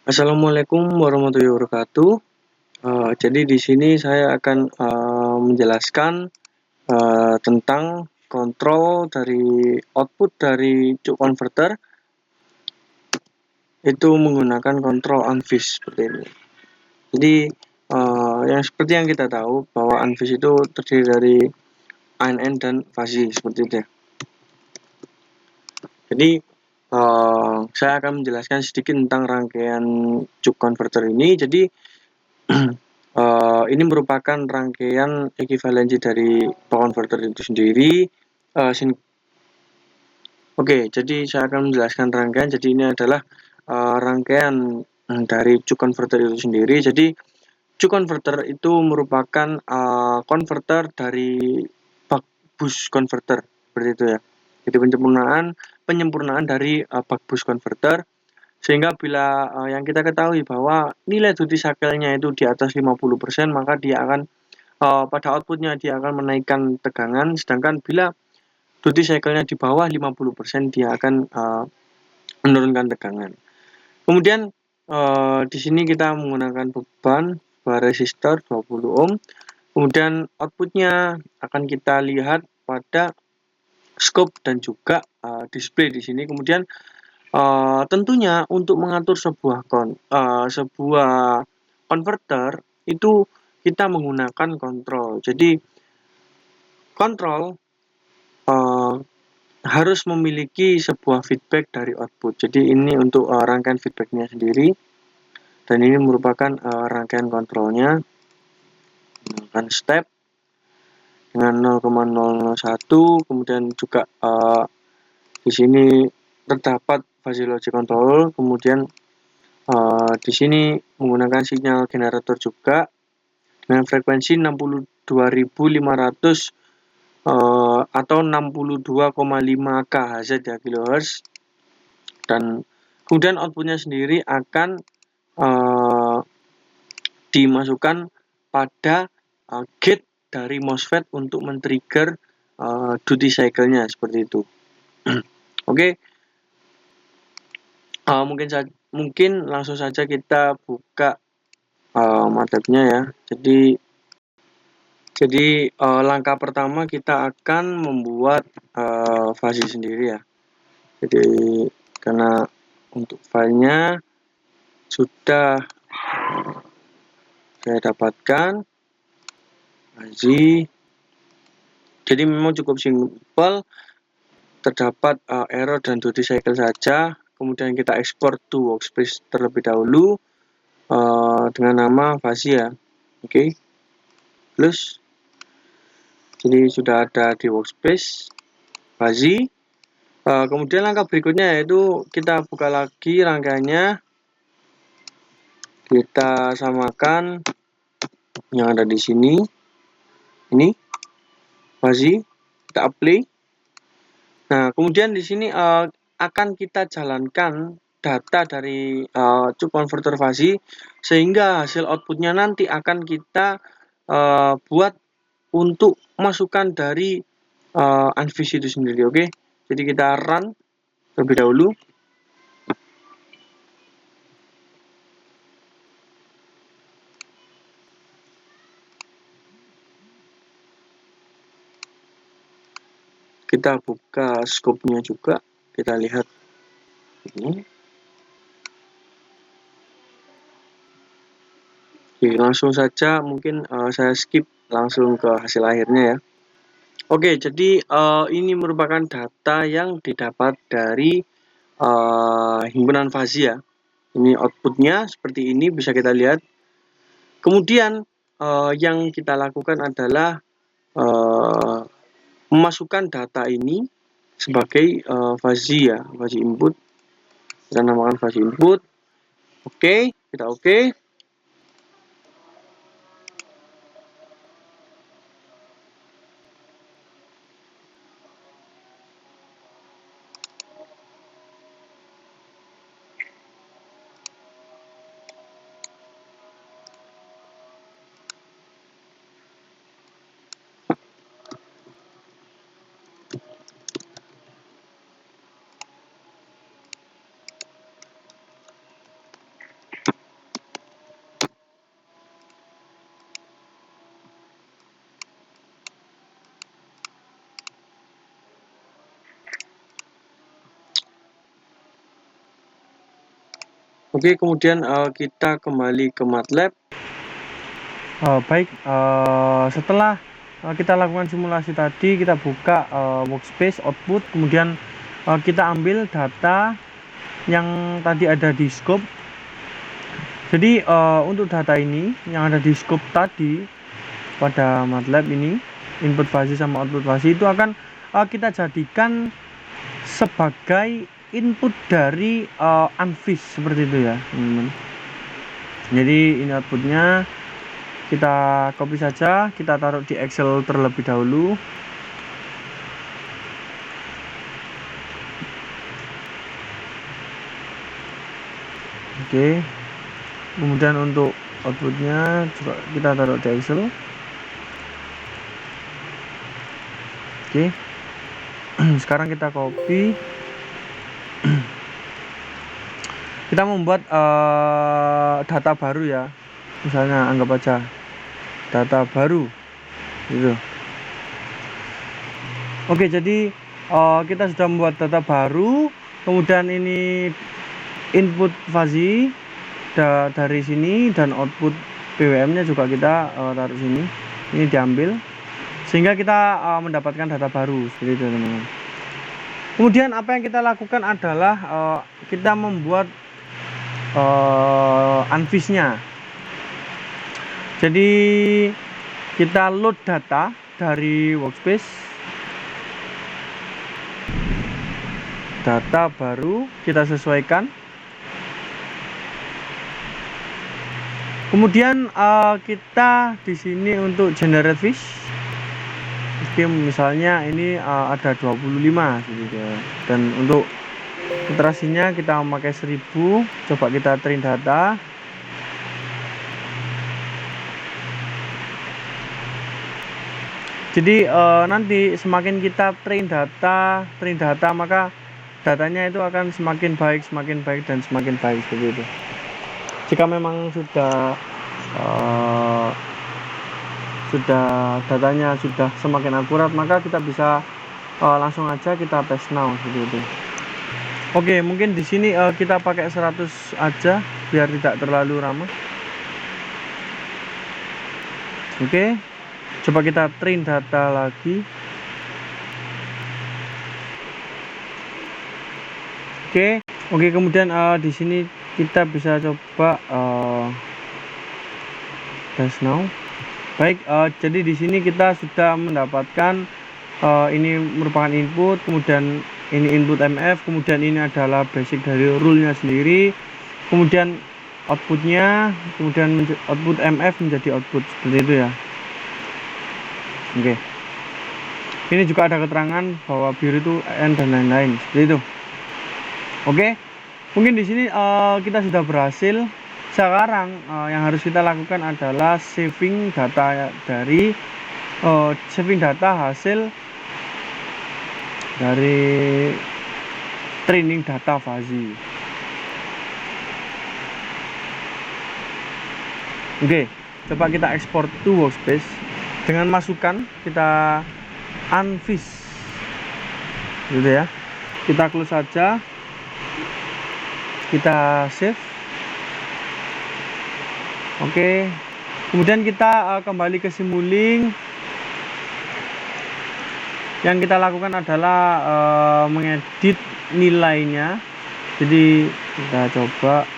Assalamualaikum warahmatullahi wabarakatuh. Jadi di sini saya akan menjelaskan tentang kontrol dari output dari cuk converter itu menggunakan kontrol unfish seperti ini. Jadi yang seperti yang kita tahu bahwa unfish itu terdiri dari ANN dan fuzzy seperti itu ya. Jadi saya akan menjelaskan sedikit tentang rangkaian cuk converter ini. Jadi ini merupakan rangkaian ekivalensi dari converter itu sendiri. Oke, jadi saya akan menjelaskan rangkaian. Jadi ini adalah rangkaian dari cuk converter itu sendiri. Jadi cuk converter itu merupakan converter dari buck boost converter seperti itu ya. Jadi penyempurnaan dari buck boost converter. Sehingga bila yang kita ketahui bahwa nilai duty cycle-nya itu di atas 50%, maka dia akan pada outputnya dia akan menaikkan tegangan, sedangkan bila duty cycle-nya di bawah 50%, dia akan menurunkan tegangan. Kemudian di sini kita menggunakan beban resistor 20 ohm. Kemudian outputnya akan kita lihat pada scope dan juga display di sini. Kemudian tentunya untuk mengatur sebuah converter itu kita menggunakan kontrol. Jadi kontrol harus memiliki sebuah feedback dari output. Jadi ini untuk rangkaian feedbacknya sendiri, dan ini merupakan rangkaian kontrolnya menggunakan step dengan 0,001. Kemudian juga di sini terdapat fuzzy logic control. Kemudian di sini menggunakan sinyal generator juga dengan frekuensi 62.500 atau 62,5 kHz ya, kHz. Dan kemudian outputnya sendiri akan dimasukkan pada gate dari MOSFET untuk men-trigger duty cycle-nya seperti itu. Oke. Mungkin langsung saja kita buka MATLAB-nya ya. Jadi langkah pertama kita akan membuat fuzzy sendiri ya. Jadi karena untuk filenya sudah saya dapatkan fuzzy. Jadi memang cukup simpel, terdapat error dan duty cycle saja. Kemudian kita ekspor to workspace terlebih dahulu dengan nama fuzzy ya. Oke. Plus jadi sudah ada di workspace fuzzy. Kemudian langkah berikutnya yaitu kita buka lagi rangkaiannya, kita samakan yang ada di sini, ini fuzzy, kita apply. Nah, kemudian di sini akan kita jalankan data dari cuk converter fuzzy, sehingga hasil outputnya nanti akan kita buat untuk masukan dari unfish itu sendiri. Oke. Jadi kita run terlebih dahulu. Kita buka scope-nya juga, kita lihat ini. Oke, langsung saja mungkin saya skip langsung ke hasil akhirnya ya. Oke, jadi ini merupakan data yang didapat dari himpunan fuzzy ya. Ini outputnya seperti ini, bisa kita lihat. Kemudian yang kita lakukan adalah memasukkan data ini sebagai fuzzy ya, fuzzy input. Kita namakan fuzzy input. Oke, kita oke. Oke, kemudian kita kembali ke MATLAB. Baik, setelah kita lakukan simulasi tadi, kita buka workspace output, kemudian kita ambil data yang tadi ada di scope. Jadi untuk data ini yang ada di scope tadi pada MATLAB ini, input fuzzy sama output fuzzy itu akan kita jadikan sebagai input dari unfish seperti itu ya teman-teman. Jadi ini outputnya, kita copy saja, kita taruh di Excel terlebih dahulu. Oke, kemudian untuk outputnya juga kita taruh di Excel. Oke, sekarang kita copy. Kita membuat data baru ya, misalnya anggap aja data baru gitu. Oke, jadi kita sudah membuat data baru, kemudian ini input fuzzy dari sini dan output PWM nya juga kita taruh sini, ini diambil sehingga kita mendapatkan data baru seperti itu teman-teman. Kemudian apa yang kita lakukan adalah kita membuat unfish nya. Jadi kita load data dari workspace, data baru kita sesuaikan, kemudian kita di sini untuk generate fish. Oke, misalnya ini ada 25 gitu. Dan untuk iterasinya kita memakai 1000. Coba kita train data. Jadi nanti semakin kita train data maka datanya itu akan semakin baik dan semakin baik seperti itu. Jika memang sudah datanya sudah semakin akurat, maka kita bisa langsung aja kita tes now seperti itu. Oke, mungkin di sini kita pakai 100 aja biar tidak terlalu ramah. Oke, coba kita train data lagi. Oke, kemudian di sini kita bisa coba tes now. Baik, jadi di sini kita sudah mendapatkan ini merupakan input, kemudian ini input MF, kemudian ini adalah basic dari rule-nya sendiri, kemudian outputnya, kemudian output MF menjadi output seperti itu ya. Oke, ini juga ada keterangan bahwa biru itu N dan lain-lain seperti itu. Oke, mungkin di sini kita sudah berhasil. Sekarang yang harus kita lakukan adalah saving data dari saving data hasil dari training data fuzzy. Oke, coba kita ekspor to workspace dengan masukan kita unfish gitu ya. Kita close saja, kita save. Oke, kemudian kita kembali ke Simulink. Yang kita lakukan adalah mengedit nilainya. Jadi kita coba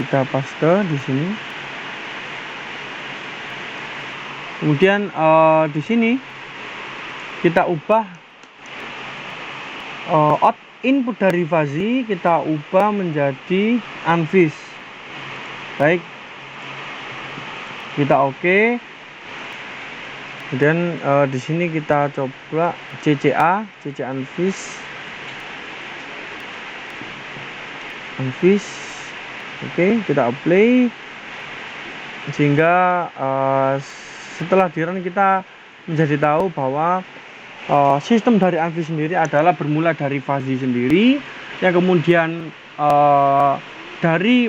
kita paste di sini. Kemudian di sini kita ubah input dari fuzzy, kita ubah menjadi unfish. Baik, kita oke. Kemudian di sini kita coba CCA unfish. Oke, kita apply sehingga setelah di run kita menjadi tahu bahwa sistem dari unfish sendiri adalah bermula dari fuzzy sendiri yang kemudian dari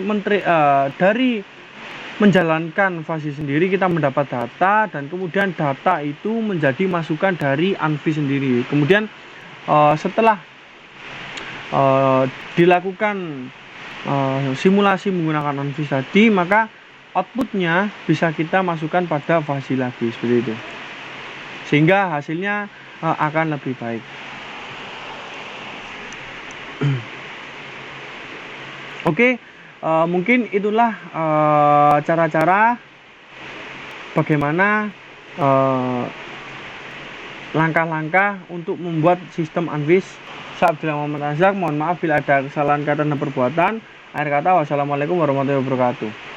menjalankan fasi sendiri kita mendapat data, dan kemudian data itu menjadi masukan dari Anvi sendiri. Kemudian setelah dilakukan simulasi menggunakan Anvi tadi, maka outputnya bisa kita masukkan pada fasi lagi seperti itu, sehingga hasilnya akan lebih baik. Oke, mungkin itulah cara-cara bagaimana langkah-langkah untuk membuat sistem Anvis. Saya Abdullah Muhammad Azhar, mohon maaf bila ada kesalahan kata dan perbuatan. Akhir kata, wassalamualaikum warahmatullahi wabarakatuh.